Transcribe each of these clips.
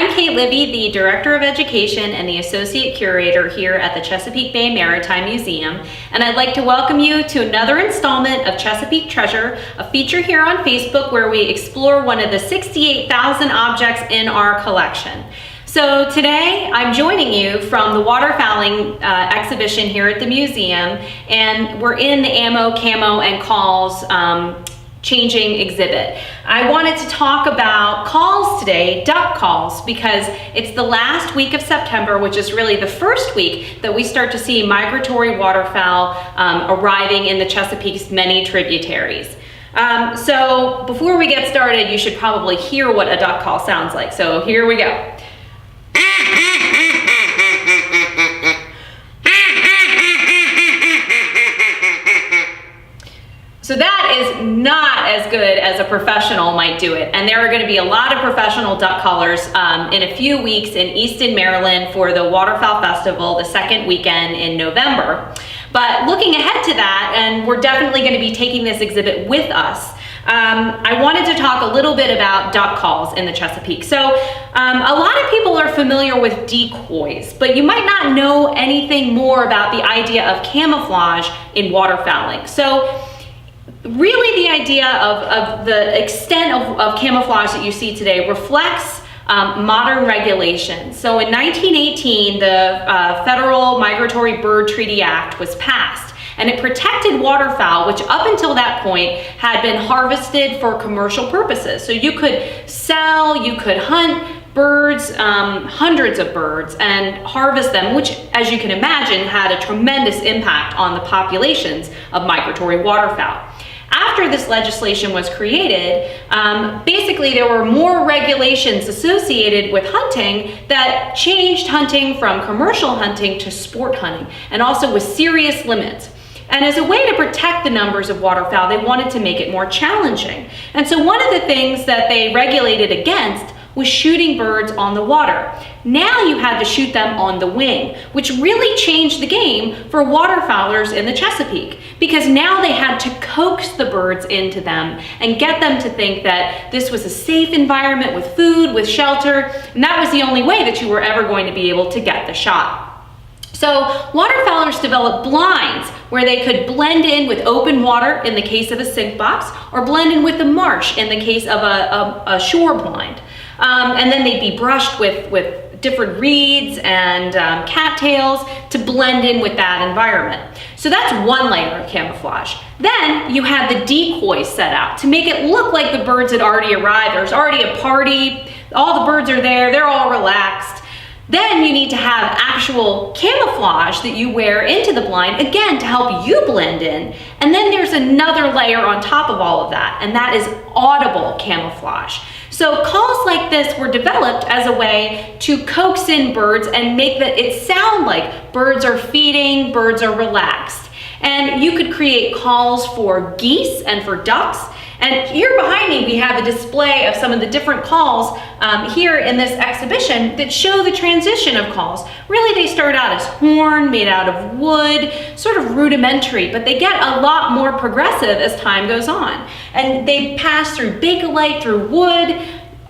I'm Kate Livie, the Director of Education and the Associate Curator here at the Chesapeake Bay Maritime Museum, and I'd like to welcome you to another installment of Chesapeake Treasure, a feature here on Facebook where we explore one of the 68,000 objects in our collection. So today I'm joining you from the waterfowling exhibition here at the museum, and we're in the ammo, camo, and calls changing exhibit. I wanted to talk about calls today, duck calls, because it's the last week of September, which is really the first week that we start to see migratory waterfowl arriving in the Chesapeake's many tributaries. So before we get started, you should probably hear what a duck call sounds like. So here we go. So that is not as good as a professional might do it. And there are going to be a lot of professional duck callers in a few weeks in Easton, Maryland for the Waterfowl Festival, the second weekend in November. But looking ahead to that, and we're definitely going to be taking this exhibit with us, I wanted to talk a little bit about duck calls in the Chesapeake. So a lot of people are familiar with decoys, but you might not know anything more about the idea of camouflage in waterfowling. So really the idea of the extent of camouflage that you see today reflects modern regulations. So in 1918, the Federal Migratory Bird Treaty Act was passed, and it protected waterfowl, which up until that point had been harvested for commercial purposes. So you could sell, you could hunt birds, hundreds of birds, and harvest them, which, as you can imagine, had a tremendous impact on the populations of migratory waterfowl. After this legislation was created, basically there were more regulations associated with hunting that changed hunting from commercial hunting to sport hunting, and also with serious limits. And as a way to protect the numbers of waterfowl, they wanted to make it more challenging. And so one of the things that they regulated against was shooting birds on the water. Now you had to shoot them on the wing, which really changed the game for waterfowlers in the Chesapeake, because now they had to coax the birds into them and get them to think that this was a safe environment with food, with shelter, and that was the only way that you were ever going to be able to get the shot. So waterfowlers developed blinds where they could blend in with open water in the case of a sink box, or blend in with the marsh in the case of a shore blind. And then they'd be brushed with different reeds and cattails to blend in with that environment. So that's one layer of camouflage. Then you had the decoys set out to make it look like the birds had already arrived. There's already a party, all the birds are there, they're all relaxed. Then you need to have actual camouflage that you wear into the blind, again, to help you blend in. And then there's another layer on top of all of that, and that is audible camouflage. So calls like this were developed as a way to coax in birds and make it sound like birds are feeding, birds are relaxed. And you could create calls for geese and for ducks. And here behind me, we have a display of some of the different calls here in this exhibition that show the transition of calls. Really, they start out as horn, made out of wood, sort of rudimentary, but they get a lot more progressive as time goes on. And they pass through Bakelite, through wood.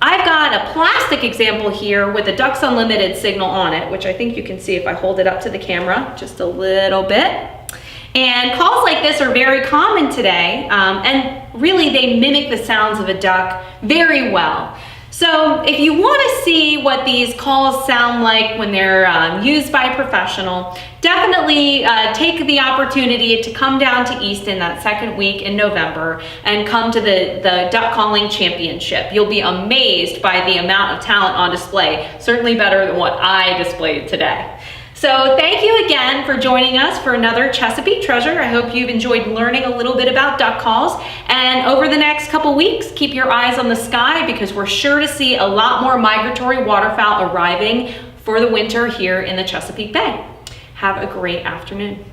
I've got a plastic example here with a Ducks Unlimited signal on it, which I think you can see if I hold it up to the camera just a little bit. And calls like this are very common today, and really they mimic the sounds of a duck very well. So if you want to see what these calls sound like when they're used by a professional, definitely take the opportunity to come down to Easton that second week in November and come to the Duck Calling Championship. You'll be amazed by the amount of talent on display, certainly better than what I displayed today. So thank you again for joining us for another Chesapeake Treasure. I hope you've enjoyed learning a little bit about duck calls. And over the next couple weeks, keep your eyes on the sky, because we're sure to see a lot more migratory waterfowl arriving for the winter here in the Chesapeake Bay. Have a great afternoon.